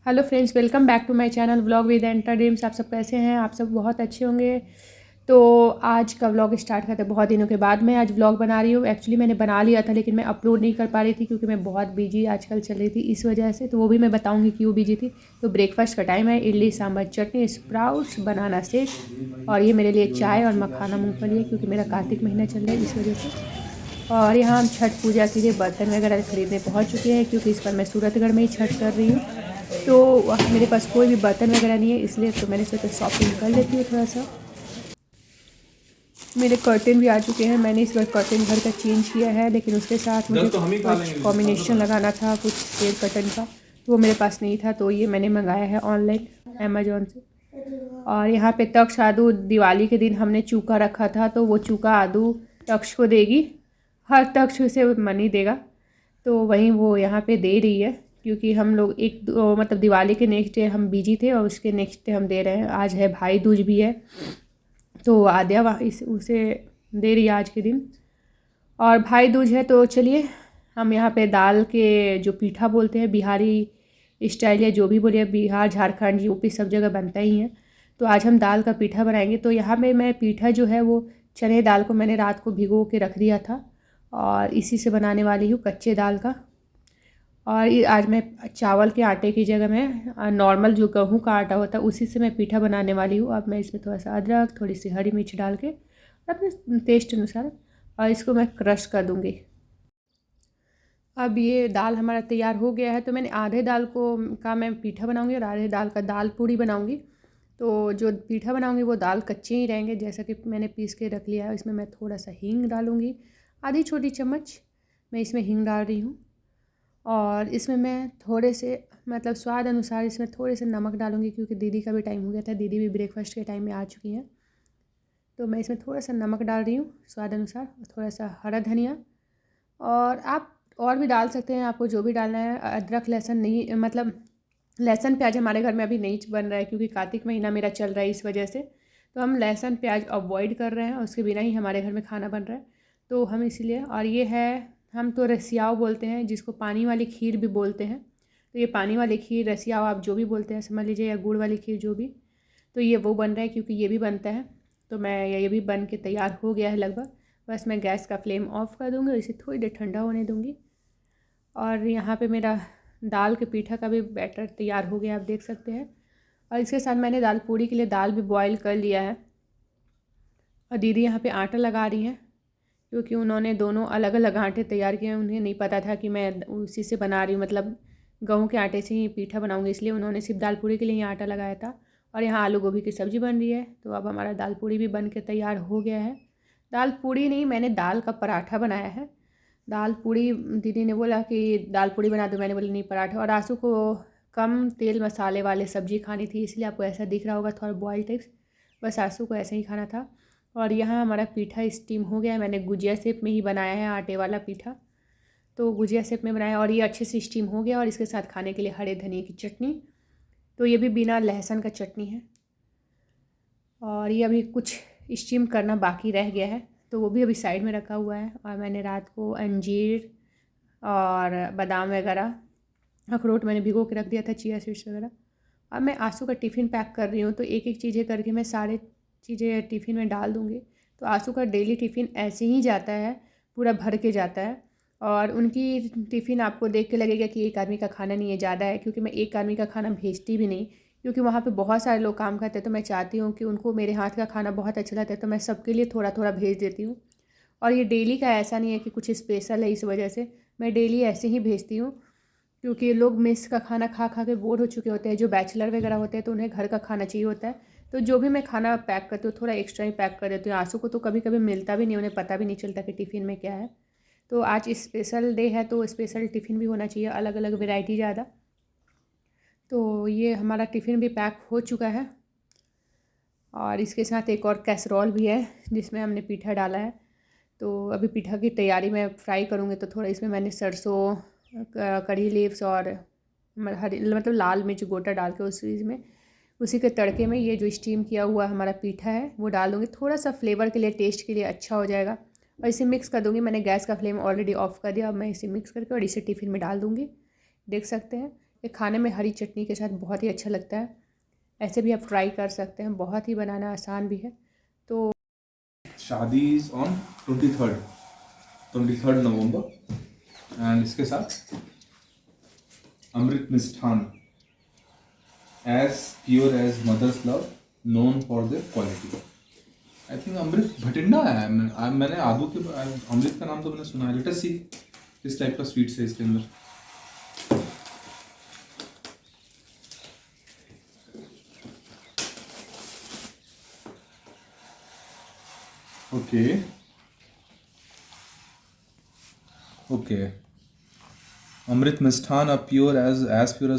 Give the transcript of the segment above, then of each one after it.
Hello friends, welcome back to my channel vlog with enter dreams. आप सब कैसे हैं? आप सब बहुत अच्छे होंगे। तो आज का व्लॉग स्टार्ट करते बहुत दिनों के बाद मैं आज व्लॉग बना रही हूँ। एक्चुअली मैंने बना लिया था लेकिन मैं अपलोड नहीं कर पा रही थी क्योंकि मैं बहुत बिजी आजकल चल रही थी, इस वजह से। तो वो भी मैं बताऊँगी क्यों बिजी थी। तो ब्रेकफास्ट का टाइम है। Idli sambar chutney, sprouts, banana shake और ये मेरे लिए चाय और मखाना मूँगफली है क्योंकि मेरा कार्तिक महीना चल रहा है, इस वजह से। और यहाँ हम छठ पूजा के लिए बर्तन वगैरह खरीदने पहुँच चुके हैं क्योंकि इस पर मैं सूरतगढ़ में ही छठ कर रही हूँ। तो वहाँ मेरे पास कोई भी बर्तन वगैरह नहीं है, इसलिए तो मैंने सोचा शॉपिंग कर लेती हूँ थोड़ा सा। मेरे कर्टेन भी आ चुके हैं। मैंने इस बार कर्टेन घर का चेंज किया है, लेकिन उसके साथ मुझे कुछ कॉम्बिनेशन लगाना था, कुछ शेड कर्टन का, वो मेरे पास नहीं था। तो ये मैंने मंगाया है ऑनलाइन अमेजोन से। और यहाँ पे तक्ष आदू दिवाली के दिन हमने चूका रखा था, तो वो चूका आदू तक्ष को देगी। हर तक्ष उसे मनी देगा, तो वहीं वो यहाँ पे दे रही है क्योंकि हम लोग मतलब दिवाली के नेक्स्ट डे हम बिजी थे और उसके नेक्स्ट डे हम दे रहे हैं। आज है भाई दूज भी है, तो आद्या उसे दे रही है आज के दिन। और भाई दूज है तो चलिए हम यहाँ पे दाल के जो पीठा बोलते हैं बिहारी स्टाइल या जो भी बोलिए, बिहार झारखंड यूपी सब जगह बनता ही है। तो आज हम दाल का पीठा बनाएंगे। तो यहाँ पे मैं पीठा जो है वो चने दाल को मैंने रात को भिगो के रख दिया था और इसी से बनाने वाली हूँ, कच्चे दाल का। और ये आज मैं चावल के आटे की जगह में नॉर्मल जो गेहूँ का आटा होता है उसी से मैं पीठा बनाने वाली हूँ। अब मैं इसमें थोड़ा सा अदरक, थोड़ी सी हरी मिर्च डाल के अपने टेस्ट अनुसार और इसको मैं क्रश कर दूँगी। अब ये दाल हमारा तैयार हो गया है, तो मैंने आधे दाल का मैं पीठा बनाऊँगी और आधे दाल का दाल पूड़ी बनाऊँगी। तो जो पीठा बनाऊँगी वो दाल कच्चे ही रहेंगे, जैसा कि मैंने पीस के रख लिया है। इसमें मैं थोड़ा सा हींग डालूँगी, आधी छोटी चम्मच मैं इसमें हींग डाल रही हूँ। और इसमें मैं थोड़े से मतलब स्वाद अनुसार इसमें थोड़े से नमक डालूँगी क्योंकि दीदी का भी टाइम हो गया था, दीदी भी ब्रेकफास्ट के टाइम में आ चुकी हैं। तो मैं इसमें थोड़ा सा नमक डाल रही हूँ स्वाद अनुसार, थोड़ा सा हरा धनिया। और आप और भी डाल सकते हैं, आपको जो भी डालना है। अदरक लहसुन नहीं, मतलब लहसुन प्याज हमारे घर में अभी नहीं बन रहा है क्योंकि कार्तिक महीना मेरा चल रहा है, इस वजह से। तो हम लहसुन प्याज अवॉइड कर रहे हैं, उसके बिना ही हमारे घर में खाना बन रहा है। तो हम इसलिए, और ये है, हम तो रसियाव बोलते हैं जिसको पानी वाली खीर भी बोलते हैं। तो ये पानी वाली खीर, रसियाव आप जो भी बोलते हैं समझ लीजिए, या गुड़ वाली खीर जो भी। तो ये वो बन रहा है क्योंकि ये भी बनता है। तो मैं ये भी बन के तैयार हो गया है लगभग। बस मैं गैस का फ्लेम ऑफ कर दूँगी और इसे थोड़ी देर ठंडा होने दूँगी। और यहाँ पे मेरा दाल के पीठा का भी बैटर तैयार हो गया, आप देख सकते हैं। और इसके साथ मैंने दाल पूड़ी के लिए दाल भी बॉईल कर लिया है। और दीदी यहाँ पे आटा लगा रही हैं क्योंकि उन्होंने दोनों अलग अलग आटे तैयार किए हैं। उन्हें नहीं पता था कि मैं उसी से बना रही हूँ, मतलब गेहूँ के आटे से ही पीठा बनाऊँगी, इसलिए उन्होंने सिर्फ दाल पूड़ी के लिए ही आटा लगाया था। और यहाँ आलू गोभी की सब्ज़ी बन रही है। तो अब हमारा दाल पूड़ी भी बन के तैयार हो गया है। दाल पूड़ी नहीं, मैंने दाल का पराठा बनाया है। दाल पूड़ी दीदी ने बोला कि दाल पूड़ी बना दो, मैंने बोला नहीं पराठा। और आंसू को कम तेल मसाले वाले सब्ज़ी खानी थी, इसलिए आपको ऐसा दिख रहा होगा थोड़ा बॉयल टाइप्स। बस आंसू को ऐसे ही खाना था। और यहाँ हमारा पीठा स्टीम हो गया है। मैंने गुजिया शेप में ही बनाया है, आटे वाला पीठा। तो गुजिया शेप में बनाया और ये अच्छे से स्टीम हो गया। और इसके साथ खाने के लिए हरे धनिए की चटनी, तो ये भी बिना लहसुन का चटनी है। और ये अभी कुछ स्टीम करना बाकी रह गया है, तो वो भी अभी साइड में रखा हुआ है। और मैंने रात को अंजीर और बादाम वगैरह, अखरोट मैंने भिगो के रख दिया था, चिया सीड्स वगैरह। अब मैं आंसू का टिफ़िन पैक कर रही हूँ, तो एक एक चीज़ें करके मैं सारे चीज़ें टिफ़िन में डाल दूँगी। तो आंसू का डेली टिफ़िन ऐसे ही जाता है, पूरा भर के जाता है। और उनकी टिफ़िन आपको देख के लगेगा कि एक आदमी का खाना नहीं है, ज़्यादा है, क्योंकि मैं एक आदमी का खाना भेजती भी नहीं क्योंकि वहाँ पे बहुत सारे लोग काम करते हैं। तो मैं चाहती हूँ कि उनको मेरे हाथ का खाना बहुत अच्छा लगता है, तो मैं सबके लिए थोड़ा थोड़ा भेज देती हूँ। और ये डेली का ऐसा नहीं है कि कुछ स्पेशल है, इस वजह से मैं डेली ऐसे ही भेजती हूँ। क्योंकि लोग मेस का खाना खा खा के बोर हो चुके होते हैं, जो बैचलर वगैरह होते हैं, तो उन्हें घर का खाना चाहिए होता है। तो जो भी मैं खाना पैक करती हूँ थोड़ा एक्स्ट्रा ही पैक कर देती हूँ। आंसू को तो कभी कभी मिलता भी नहीं, उन्हें पता भी नहीं चलता कि टिफ़िन में क्या है। तो आज स्पेशल डे है तो स्पेशल टिफ़िन भी होना चाहिए, अलग अलग वेराइटी ज़्यादा। तो ये हमारा टिफ़िन भी पैक हो चुका है। और इसके साथ एक और कैसरोल भी है जिसमें हमने पीठा डाला है। तो अभी पीठा की तैयारी में फ्राई करूँगी, तो थोड़ा इसमें मैंने सरसों, कड़ी लीव्स और हरी मतलब लाल मिर्च गोटा डाल के उसी के तड़के में ये जो स्टीम किया हुआ हमारा पीठा है वो डाल दूँगी। थोड़ा सा फ्लेवर के लिए, टेस्ट के लिए अच्छा हो जाएगा। और इसे मिक्स कर दूँगी। मैंने गैस का फ्लेम ऑलरेडी ऑफ़ कर दिया। अब मैं इसे मिक्स करके और इसे टिफ़िन में डाल दूँगी, देख सकते हैं। ये खाने में हरी चटनी के साथ बहुत ही अच्छा लगता है। ऐसे भी आप ट्राई कर सकते हैं, बहुत ही बनाना आसान भी है। तो शादी is on 23rd November and इसके साथ Amrit Mishthan as pure as mother's love known for their quality. I think Amrit Bathinda है। मैंने आलू के अमृत का नाम तो मैंने सुना है। लेट अस सी किस टाइप का स्वीट्स है इसके अंदर। Okay okay, Amrit Mishthan a pure as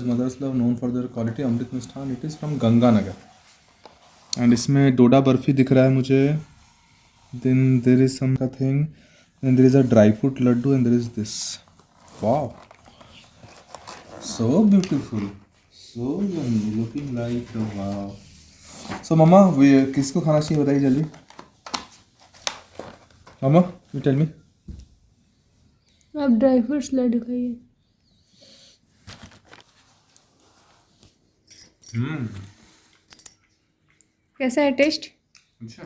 mother's love known for their quality. Amrit Mishthan it is from Ganganagar and इसमें डोडा बर्फी दिख रहा है मुझे। Then there is something, then there is a dry fruit laddoo and there is this. Wow, so beautiful, so yummy, looking like wow. So mama किसको खाना चाहिए बताइए जल्दी। Mama you tell me. आप ड्राई फ्रूट्स लड्डू खाइए। कैसा है test? अच्छा।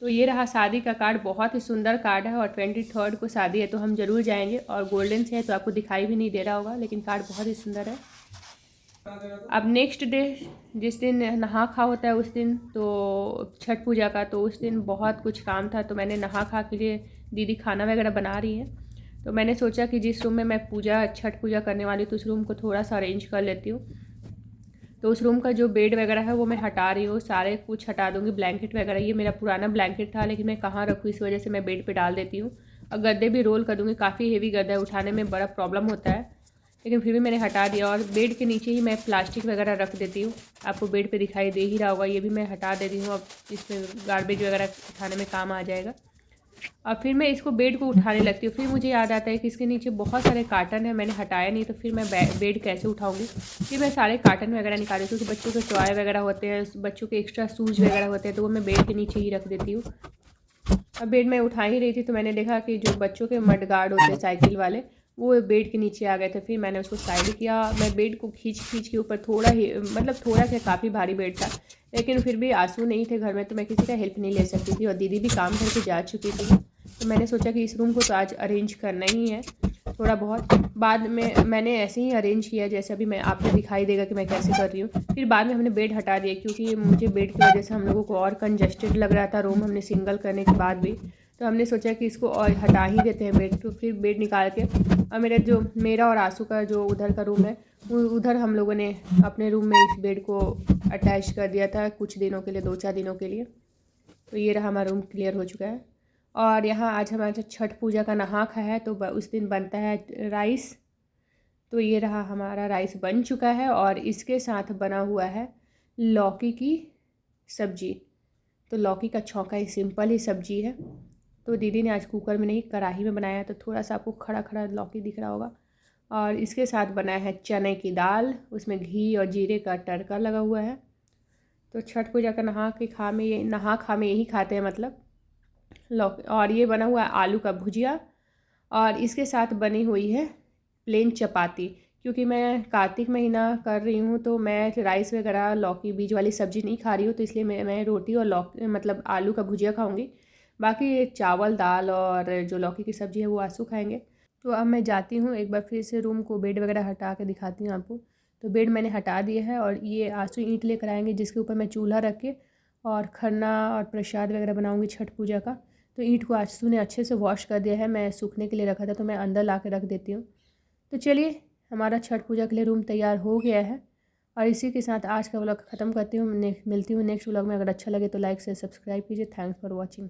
तो ये रहा शादी का कार्ड, बहुत ही सुंदर कार्ड है और 23rd को शादी है तो हम ज़रूर जाएंगे। और गोल्डन से है तो आपको दिखाई भी नहीं दे रहा होगा, लेकिन कार्ड बहुत ही सुंदर है। अब नेक्स्ट डे जिस दिन नहा खा होता है उस दिन, तो छठ पूजा का, तो उस दिन बहुत कुछ काम था। तो मैंने नहा खा के लिए, दीदी खाना वगैरह बना रही हैं, तो मैंने सोचा कि जिस रूम में मैं छठ पूजा करने वाली हूँ तो उस रूम को थोड़ा सा अरेंज कर लेती हूँ। तो उस रूम का जो बेड वगैरह है वो मैं हटा रही हूँ, सारे कुछ हटा दूँगी, ब्लैंकेट वगैरह। ये मेरा पुराना ब्लैंकेट था लेकिन मैं कहाँ रखूँ, इस वजह से मैं बेड पे डाल देती हूँ। और गद्दे भी रोल कर दूँगी, काफ़ी हेवी गद्दा है, उठाने में बड़ा प्रॉब्लम होता है, लेकिन फिर भी मैंने हटा दिया। और बेड के नीचे ही मैं प्लास्टिक वगैरह रख देती हूँ, आपको बेड पे दिखाई दे ही रहा होगा। ये भी मैं हटा देती हूँ, अब इसमें गार्बेज वगैरह उठाने में काम आ जाएगा। और फिर मैं इसको बेड को उठाने लगती हूँ। फिर मुझे याद आता है कि इसके नीचे बहुत सारे कार्टन है, मैंने हटाया नहीं, तो फिर मैं बेड कैसे उठाऊँगी। फिर मैं सारे कार्टन वगैरह निकाली, क्योंकि बच्चों के टॉय वगैरह होते हैं, बच्चों के एक्स्ट्रा शूज़ वगैरह होते हैं, तो वो मैं बेड के नीचे ही रख देती हूँ। अब बेड में उठा ही रही थी तो मैंने देखा कि जो बच्चों के मड गार्ड होते हैं साइकिल वाले, वो बेड के नीचे आ गए थे। फिर मैंने उसको साइड किया। मैं बेड को खींच के ऊपर थोड़ा ही, मतलब थोड़ा क्या, काफ़ी भारी बेड था, लेकिन फिर भी आंसू नहीं थे घर में तो मैं किसी का हेल्प नहीं ले सकती थी, और दीदी भी काम करके जा चुकी थी। तो मैंने सोचा कि इस रूम को तो आज अरेंज करना ही है थोड़ा बहुत। बाद में मैंने ऐसे ही अरेंज किया जैसे अभी मैं आपको दिखाई देगा कि मैं कैसे कर रही हूँ। फिर बाद में हमने बेड हटा दिया, क्योंकि मुझे बेड की वजह से हम लोगों को और कंजस्टेड लग रहा था रूम, हमने सिंगल करने के बाद भी। तो हमने सोचा कि इसको और हटा ही देते हैं बेड। तो फिर बेड निकाल के, और मेरा और आंसू का जो उधर का रूम है, उधर हम लोगों ने अपने रूम में इस बेड को अटैच कर दिया था कुछ दिनों के लिए, 2-4 दिनों के लिए। तो ये रहा, हमारा रूम क्लियर हो चुका है। और यहाँ आज हमारा छठ पूजा का नहा खा है, तो उस दिन बनता है राइस। तो ये रहा, हमारा राइस बन चुका है और इसके साथ बना हुआ है लौकी की सब्जी। तो लौकी का छौंका ही, सिंपल ही सब्जी है। तो दीदी ने आज कुकर में नहीं, कढ़ाई में बनाया, तो थोड़ा सा आपको खड़ा खड़ा लौकी दिख रहा होगा। और इसके साथ बनाया है चने की दाल, उसमें घी और जीरे का तड़का लगा हुआ है। तो छठ पूजा का नहा खा में यही खाते हैं, मतलब लौकी। और ये बना हुआ है आलू का भुजिया, और इसके साथ बनी हुई है प्लेन चपाती। क्योंकि मैं कार्तिक महीना कर रही हूँ तो मैं राइस वगैरह, लौकी बीज वाली सब्ज़ी नहीं खा रही हूँ, तो इसलिए मैं रोटी और लौकी, मतलब आलू का भुजिया खाऊंगी। बाकी चावल दाल और जो लौकी की सब्ज़ी है वो आंसू खाएंगे। तो अब मैं जाती हूँ, एक बार फिर से रूम को बेड वगैरह हटा के दिखाती हूँ आपको। तो बेड मैंने हटा दिया है, और ये आंसू ईंट लेकर आएंगे जिसके ऊपर मैं चूल्हा रख के और खरना और प्रसाद वगैरह बनाऊँगी छठ पूजा का। तो ईंट को आंसू ने अच्छे से वॉश कर दिया है, मैं सूखने के लिए रखा था तो मैं अंदर ला के रख देती हूँ। तो चलिए, हमारा छठ पूजा के लिए रूम तैयार हो गया है। और इसी के साथ आज का व्लॉग ख़त्म करती हूँ। मिलती हूँ नेक्स्ट व्लॉग में। अगर अच्छा लगे तो लाइक से सब्सक्राइब कीजिए। Thanks for watching.